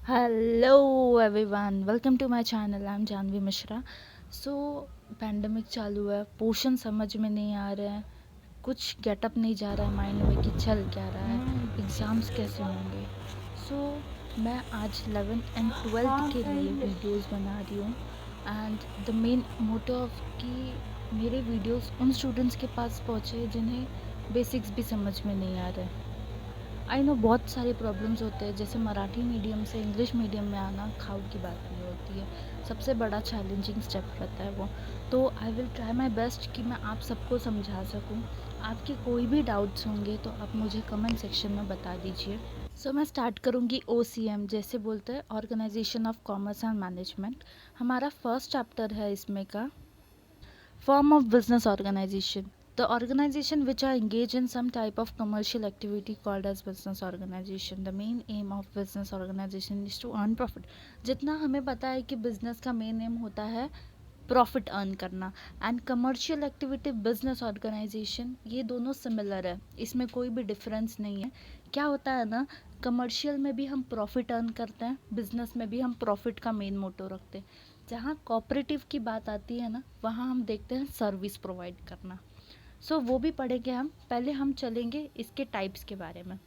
Hello everyone, welcome to my channel. I am Janvi Mishra. So pandemic चालू है, portion समझ में नहीं आ रहा है, कुछ गेटअप नहीं जा रहा है माइंड में कि चल क्या रहा है, एग्ज़ाम्स कैसे होंगे। मैं आज 11th एंड 12th के लिए वीडियोस बना रही हूँ। एंड द मेन मोटिव कि मेरे वीडियोस उन स्टूडेंट्स के पास पहुँचे जिन्हें बेसिक्स भी समझ में नहीं आ रहे। आई नो बहुत सारे प्रॉब्लम्स होते हैं, जैसे मराठी मीडियम से इंग्लिश मीडियम में आना खाऊ की बात नहीं होती है, सबसे बड़ा चैलेंजिंग स्टेप रहता है वो। तो I will try my best कि मैं आप सबको समझा सकूं। आपके कोई भी डाउट्स होंगे तो आप मुझे कमेंट सेक्शन में बता दीजिए। मैं स्टार्ट करूंगी OCM, जैसे बोलते हैं organisation of commerce and management. हमारा फर्स्ट चैप्टर है इसमें का Form of business organization. The organization which are engaged in some type of commercial activity called as business organization. The main aim of business organization is to earn profit. जितना हमें पता है कि business का main aim होता है profit earn करना, and commercial activity business organisation, ये दोनों सिमिलर है, इसमें कोई भी डिफरेंस नहीं है। क्या होता है ना, कमर्शियल में भी हम प्रॉफिट अर्न करते हैं, बिजनेस में भी हम प्रॉफिट का मेन मोटो रखते हैं। जहाँ कोऑपरेटिव की बात आती है ना, वहाँ हम देखते हैं सर्विस प्रोवाइड करना। वो भी पढ़ेंगे हम। पहले हम चलेंगे इसके टाइप्स के बारे में।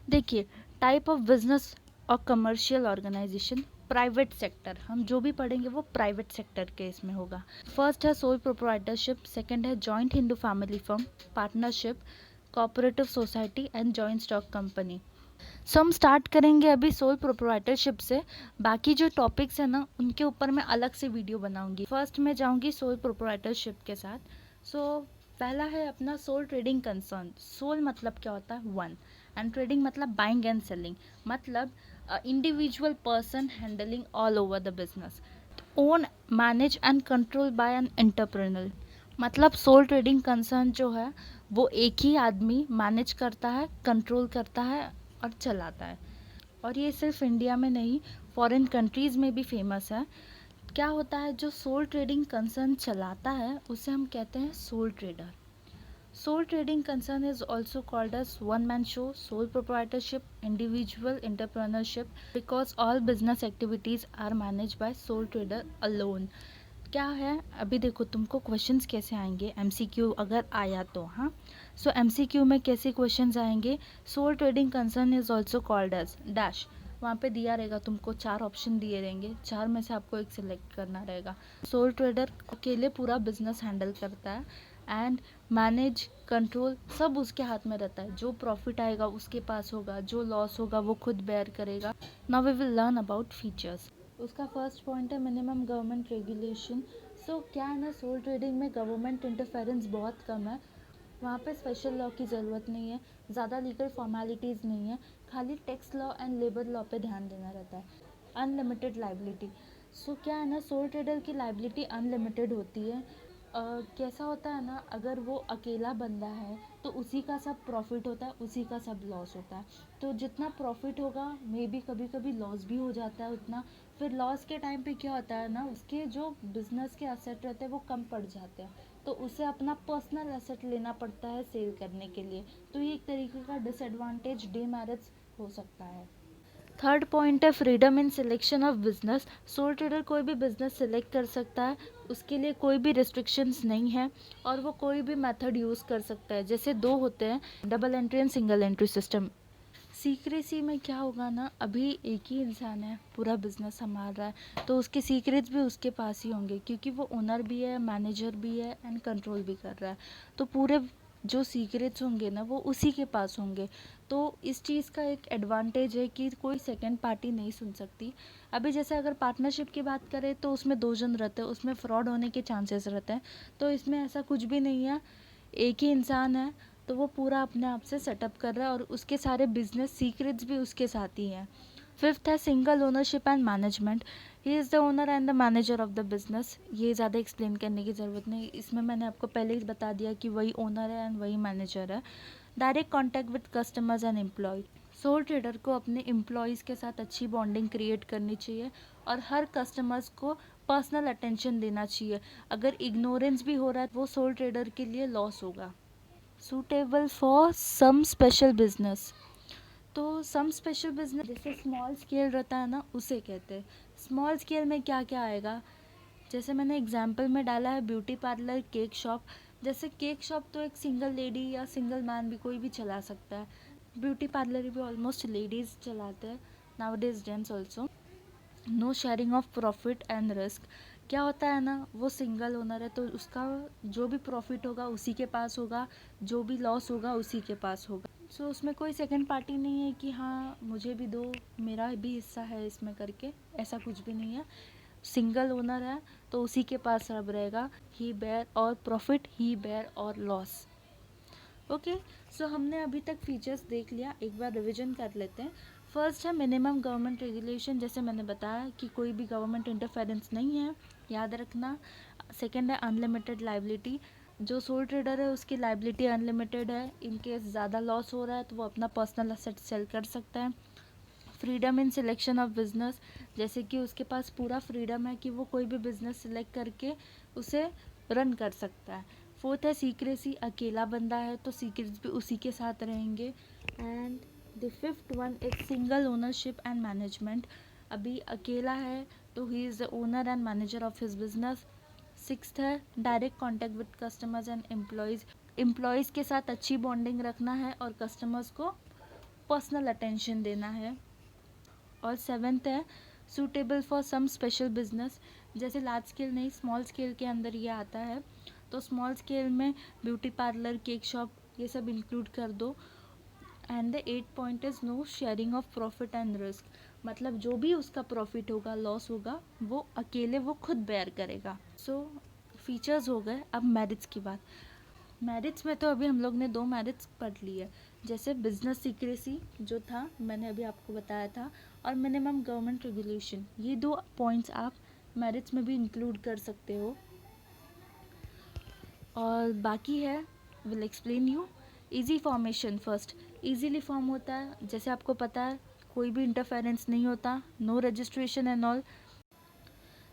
देखिए, टाइप ऑफ बिजनेस और कमर्शियल ऑर्गेनाइजेशन। प्राइवेट सेक्टर, हम जो भी पढ़ेंगे वो प्राइवेट सेक्टर के इसमें होगा। फर्स्ट है सोल प्रोप्राइटरशिप, सेकंड है joint Hindu family firm, partnership, cooperative society and joint stock company. हम स्टार्ट करेंगे अभी सोल प्रोप्राइटरशिप से। बाकी जो टॉपिक्स है ना, उनके ऊपर मैं अलग से वीडियो बनाऊंगी। फर्स्ट मैं जाऊंगी सोल प्रोप्राइटरशिप के साथ। पहला है अपना सोल ट्रेडिंग कंसर्न। सोल मतलब क्या होता है? वन। एंड ट्रेडिंग मतलब बाइंग एंड सेलिंग, मतलब individual person handling all over the business. Own, manage and control by an entrepreneur. मतलब सोल ट्रेडिंग कंसर्न जो है वो एक ही आदमी मैनेज करता है, कंट्रोल करता है और चलाता है। और ये सिर्फ इंडिया में नहीं, फॉरेन कंट्रीज़ में भी फेमस है। क्या होता है, जो सोल ट्रेडिंग कंसर्न चलाता है उसे हम कहते हैं soul trader. Sole trading concern is also called as one-man show, sole proprietorship, individual entrepreneurship, because all business activities are managed by sole trader alone. क्या है, अभी देखो तुमको क्वेश्चंस कैसे आएंगे, MCQ अगर आया तो। हाँ, MCQ में कैसे क्वेश्चंस आएंगे? Sole trading concern is also called as dash. वहाँ पे दिया रहेगा तुमको, 4 ऑप्शन दिए रहेंगे, 4 में से आपको एक सिलेक्ट करना रहेगा। सोल ट्रेडर अकेले पूरा बिजनेस हैंडल करता है, एंड मैनेज, कंट्रोल सब उसके हाथ में रहता है। जो प्रॉफिट आएगा उसके पास होगा, जो लॉस होगा वो खुद बेयर करेगा। Now we will learn about features. उसका फर्स्ट पॉइंट है मिनिमम गवर्नमेंट रेगुलेशन। क्या है ना, सोल ट्रेडिंग में गवर्नमेंट इंटरफेरेंस बहुत कम है। वहाँ पे स्पेशल लॉ की ज़रूरत नहीं है, ज़्यादा लीगल फॉर्मेलिटीज़ नहीं है, खाली tax law and labour law पे ध्यान देना रहता है। Unlimited liability. क्या है ना, सोल ट्रेडर की लाइबिलिटी अनलिमिटेड होती है। कैसा होता है ना, अगर वो अकेला बंदा है तो उसी का सब प्रॉफिट होता है, उसी का सब लॉस होता है। तो जितना प्रॉफिट होगा मे बी कभी कभी लॉस भी हो जाता है उतना। फिर लॉस के टाइम पे क्या होता है ना, उसके जो बिजनेस के एसेट रहते हैं वो कम पड़ जाते हैं, तो उसे अपना पर्सनल एसेट लेना पड़ता है सेल करने के लिए। तो ये एक तरीके का डिसएडवांटेज, डीमेरिट्स हो सकता है। थर्ड पॉइंट है freedom in selection of business. Soul trader कोई भी बिजनेस सिलेक्ट कर सकता है, उसके लिए कोई भी रिस्ट्रिक्शंस नहीं है, और वो कोई भी मेथड यूज़ कर सकता है। जैसे दो होते हैं, double entry and single entry system. Secrecy में क्या होगा ना, अभी एक ही इंसान है, पूरा बिजनेस संभाल रहा है, तो उसके सीक्रेट्स भी उसके पास ही होंगे, क्योंकि वो ओनर भी है, मैनेजर भी है एंड कंट्रोल भी कर रहा है। तो पूरे जो सीक्रेट्स होंगे ना वो उसी के पास होंगे। तो इस चीज़ का एक एडवांटेज है कि कोई सेकंड पार्टी नहीं सुन सकती। अभी जैसे अगर पार्टनरशिप की बात करें तो उसमें 2 जन रहते हैं, उसमें फ्रॉड होने के चांसेस रहते हैं। तो इसमें ऐसा कुछ भी नहीं है, एक ही इंसान है, तो वो पूरा अपने आप से सेटअप कर रहा है और उसके सारे बिजनेस सीक्रेट्स भी उसके साथ ही हैं। फिफ्थ है single ownership and management. He is the owner and the manager of the business. ये ज़्यादा एक्सप्लेन करने की ज़रूरत नहीं, इसमें मैंने आपको पहले ही बता दिया कि वही ओनर है एंड वही मैनेजर है। Direct contact with customers and employ. Sole trader को अपने एम्प्लॉयज़ के साथ अच्छी बॉन्डिंग क्रिएट करनी चाहिए और हर कस्टमर्स को पर्सनल अटेंशन देना चाहिए। अगर इग्नोरेंस भी हो रहा है वो सोल ट्रेडर के लिए लॉस होगा। Suitable for some special business. तो सम स्पेशल बिजनेस जैसे स्मॉल स्केल रहता है ना, उसे कहते हैं। स्मॉल स्केल में क्या क्या आएगा, जैसे मैंने एग्जाम्पल में डाला है ब्यूटी पार्लर, केक शॉप। जैसे केक शॉप तो एक सिंगल लेडी या सिंगल मैन भी कोई भी चला सकता है। ब्यूटी पार्लर भी ऑलमोस्ट लेडीज़ चलाते हैं, nowadays gents also. No sharing of profit and risk. क्या होता है ना, वो सिंगल ओनर है तो उसका जो भी प्रॉफिट होगा उसी के पास होगा, जो भी लॉस होगा उसी के पास होगा। सो उसमें कोई सेकंड पार्टी नहीं है कि हाँ मुझे भी दो, मेरा भी हिस्सा है इसमें करके, ऐसा कुछ भी नहीं है। सिंगल ओनर है तो उसी के पास सब रहेगा। ही बेयर और प्रॉफिट, ही बेयर और लॉस। ओके, सो हमने अभी तक फीचर्स देख लिया, एक बार रिवीजन कर लेते हैं। फर्स्ट है मिनिमम गवर्नमेंट रेगुलेशन, जैसे मैंने बताया कि कोई भी गवर्नमेंट इंटरफेरेंस नहीं है, याद रखना। सेकेंड है अनलिमिटेड लाइबिलिटी, जो सोल ट्रेडर है उसकी लाइबिलिटी अनलिमिटेड है। इन केस ज़्यादा लॉस हो रहा है तो वो अपना पर्सनल असेट सेल कर सकता है। Freedom in selection of business, जैसे कि उसके पास पूरा फ्रीडम है कि वो कोई भी बिजनेस सिलेक्ट करके उसे रन कर सकता है। फोर्थ है सीक्रेसी, अकेला बंदा है तो सीक्रेट्स भी उसी के साथ रहेंगे। And the fifth one is single ownership and management, अभी अकेला है तो he is the owner and manager of his business. Sixth है direct contact with customers and employees, employees के साथ अच्छी बॉन्डिंग रखना है और कस्टमर्स को पर्सनल अटेंशन देना है। और सेवेंथ है suitable for some special business, जैसे लार्ज स्केल नहीं स्मॉल स्केल के अंदर ये आता है, तो स्मॉल स्केल में ब्यूटी पार्लर, केक शॉप ये सब इंक्लूड कर दो। And the 8th point is no sharing of profit and risk, मतलब जो भी उसका प्रॉफिट होगा, लॉस होगा, वो अकेले वो खुद बेयर करेगा। सो फीचर्स हो गए, अब मैरिट्स की बात। मैरिट्स में तो अभी हम लोग ने 2 मैरिट्स पढ़ ली है, जैसे बिजनेस सीक्रेसी जो था मैंने अभी आपको बताया था, और मिनिमम गवर्नमेंट रेगुलेशन, ये 2 पॉइंट्स आप मैरिट्स में भी इंक्लूड कर सकते हो। और बाकी है will explain you. Easy formation, first easily form होता है, जैसे आपको पता है कोई भी इंटरफेरेंस नहीं होता, no registration and all.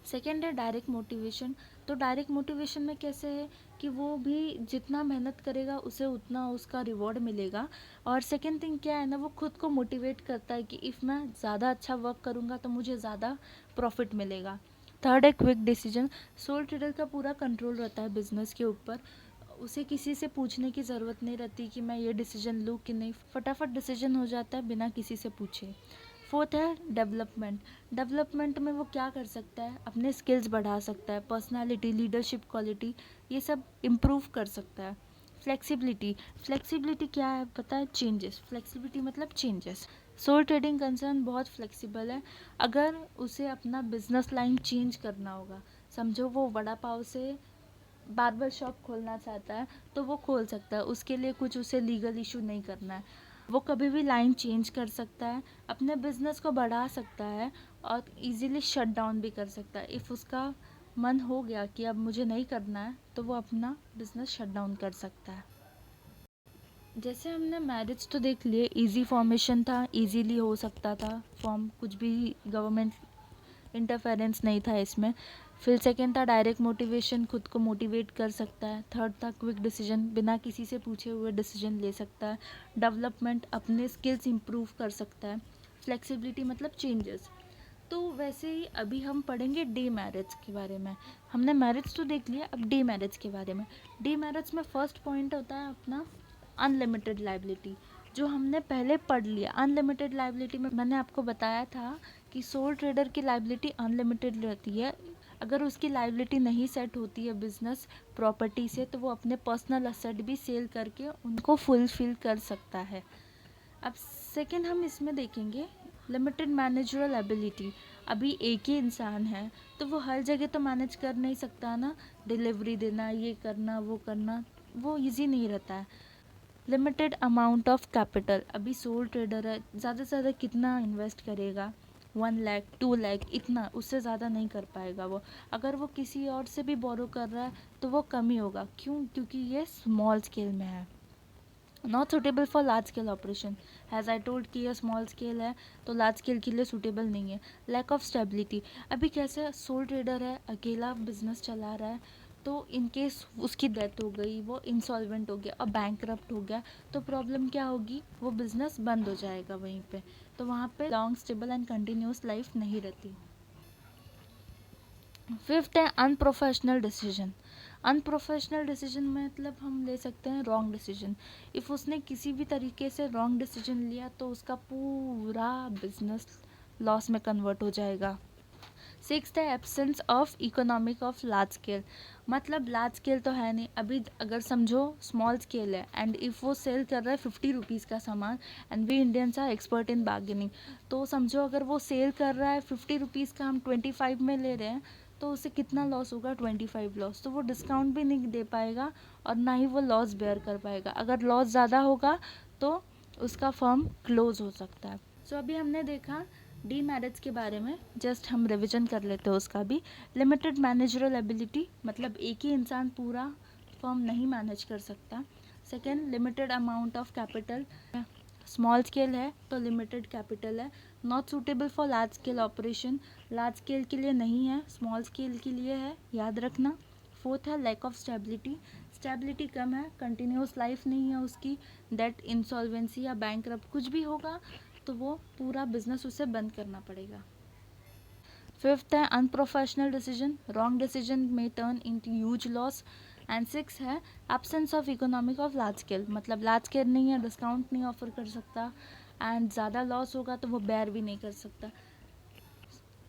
Second है डायरेक्ट मोटिवेशन, तो डायरेक्ट मोटिवेशन में कैसे है कि वो भी जितना मेहनत करेगा उसे उतना उसका रिवॉर्ड मिलेगा। और सेकेंड थिंग क्या है ना, वो खुद को मोटिवेट करता है कि इफ़ मैं ज़्यादा अच्छा वर्क करूँगा तो मुझे ज़्यादा प्रॉफिट मिलेगा। थर्ड है क्विक डिसीजन, सोल ट्रेडर का पूरा कंट्रोल रहता है बिजनेस के ऊपर, उसे किसी से पूछने की ज़रूरत नहीं रहती कि मैं ये डिसीजन लूँ कि नहीं, फटाफट डिसीजन हो जाता है बिना किसी से पूछे। फोर्थ है डेवलपमेंट, डेवलपमेंट में वो क्या कर सकता है, अपने स्किल्स बढ़ा सकता है, पर्सनालिटी, लीडरशिप क्वालिटी ये सब इम्प्रूव कर सकता है। फ्लेक्सिबिलिटी, फ्लेक्सिबिलिटी क्या है पता है, चेंजेस, फ्लेक्सिबिलिटी मतलब चेंजेस। सोल ट्रेडिंग कंसर्न बहुत फ्लेक्सिबल है, अगर उसे अपना बिजनेस लाइन चेंज करना होगा, समझो वो वड़ा पाव से बार्बर शॉप खोलना चाहता है तो वो खोल सकता है, उसके लिए कुछ उसे लीगल इशू नहीं करना है, वो कभी भी लाइन चेंज कर सकता है, अपने बिजनेस को बढ़ा सकता है और इजीली शट डाउन भी कर सकता है। इफ़ उसका मन हो गया कि अब मुझे नहीं करना है तो वो अपना बिजनेस शट डाउन कर सकता है। जैसे हमने मैरिज तो देख लिए, इजी फॉर्मेशन था, इजीली हो सकता था फॉर्म, कुछ भी गवर्नमेंट इंटरफेरेंस नहीं था इसमें। फिर सेकेंड था डायरेक्ट मोटिवेशन, खुद को मोटिवेट कर सकता है। थर्ड था क्विक डिसीजन, बिना किसी से पूछे हुए डिसीजन ले सकता है। डेवलपमेंट, अपने स्किल्स इंप्रूव कर सकता है। फ्लेक्सिबिलिटी मतलब चेंजेस। तो वैसे ही अभी हम पढ़ेंगे डे मैरिज के बारे में। हमने मैरिज तो देख लिया, अब डे मैरिज के बारे में। डे मैरिज में फर्स्ट पॉइंट होता है अपना अनलिमिटेड लाइबिलिटी, जो हमने पहले पढ़ लिया। अनलिमिटेड लाइबिलिटी में मैंने आपको बताया था कि सोल ट्रेडर की लाइबिलिटी अनलिमिटेड रहती है, अगर उसकी लाइबिलिटी नहीं सेट होती है बिजनेस प्रॉपर्टी से तो वो अपने पर्सनल असेट भी सेल करके उनको फुलफिल कर सकता है। अब सेकेंड हम इसमें देखेंगे लिमिटेड मैनेजरल एबिलिटी, अभी एक ही इंसान है तो वो हर जगह तो मैनेज कर नहीं सकता ना, डिलीवरी देना, ये करना, वो इजी नहीं रहता है। लिमिटेड अमाउंट ऑफ कैपिटल, अभी सोल ट्रेडर है, ज़्यादा से ज़्यादा कितना इन्वेस्ट करेगा, 1 लाख 2 लाख, इतना, उससे ज़्यादा नहीं कर पाएगा वो। अगर वो किसी और से भी बोरो कर रहा है तो वो कम ही होगा, क्यों, क्योंकि ये स्मॉल स्केल में है। Not suitable for large scale operation, has I told कि ये स्मॉल स्केल है तो लार्ज स्केल के लिए सूटेबल नहीं है। लैक ऑफ स्टेबिलिटी, अभी कैसे सोल ट्रेडर है, अकेला बिजनेस चला रहा है तो इन केस उसकी डेथ हो गई, वो इंसॉल्वेंट हो गया और बैंकरप्ट हो गया, तो प्रॉब्लम क्या होगी, वो बिज़नेस बंद हो जाएगा वहीं पे। तो वहाँ पे long stable and continuous life नहीं रहती। फिफ्थ है अनप्रोफेशनल डिसीजन। अनप्रोफेशनल डिसीजन मतलब हम ले सकते हैं रॉन्ग डिसीजन। इफ़ उसने किसी भी तरीके से रॉन्ग डिसीजन लिया तो उसका पूरा बिजनेस लॉस में कन्वर्ट हो जाएगा। सिक्स्थ है absence of economic of large scale. मतलब लार्ज स्केल तो है नहीं, अभी अगर समझो स्मॉल स्केल है एंड इफ़ वो सेल कर रहा है 50 रुपीज़ का सामान, and we Indians are expert in bargaining, तो समझो अगर वो सेल कर रहा है 50 रुपीज़ का, हम 25 में ले रहे हैं, तो उसे कितना लॉस होगा, 25 लॉस। तो वो डिस्काउंट भी नहीं दे पाएगा और ना ही वो लॉस बेयर कर पाएगा। अगर लॉस ज़्यादा होगा तो उसका फर्म क्लोज हो सकता है। सो अभी हमने देखा डी मैरिज के बारे में, जस्ट हम रिवीजन कर लेते हैं उसका भी। लिमिटेड मैनेजरल एबिलिटी, मतलब एक ही इंसान पूरा फर्म नहीं मैनेज कर सकता। Second, limited amount of capital, small scale है तो लिमिटेड कैपिटल है। Not suitable for large scale operation, large scale के लिए नहीं है, स्मॉल स्केल के लिए है, याद रखना। फोर्थ है लैक ऑफ स्टेबिलिटी, स्टेबिलिटी कम है, कंटिन्यूस लाइफ नहीं है उसकी, दैट इंसॉल्वेंसी या बैंकरप्ट कुछ भी होगा तो वो पूरा बिजनेस उसे बंद करना पड़ेगा। फिफ्थ है अनप्रोफेशनल डिसीजन, रॉन्ग डिसीजन में turn into huge loss. And six है absence of economic of large scale, मतलब लार्ज स्केल नहीं है, डिस्काउंट नहीं ऑफर कर सकता, एंड ज़्यादा लॉस होगा तो वो बेयर भी नहीं कर सकता।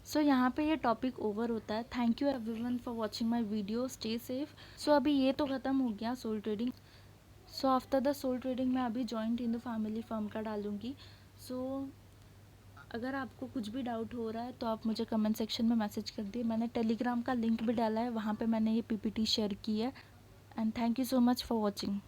सो यहाँ पे ये टॉपिक ओवर होता है। Thank you everyone for watching my video, stay safe. So अभी ये तो ख़त्म हो गया sole trading. So after the sole trading मैं अभी joint in the family firm का डालूँगी। सो अगर आपको कुछ भी डाउट हो रहा है तो आप मुझे कमेंट सेक्शन में मैसेज कर दिए। मैंने टेलीग्राम का लिंक भी डाला है, वहाँ पे मैंने ये पीपीटी शेयर की है। And thank you so much for watching.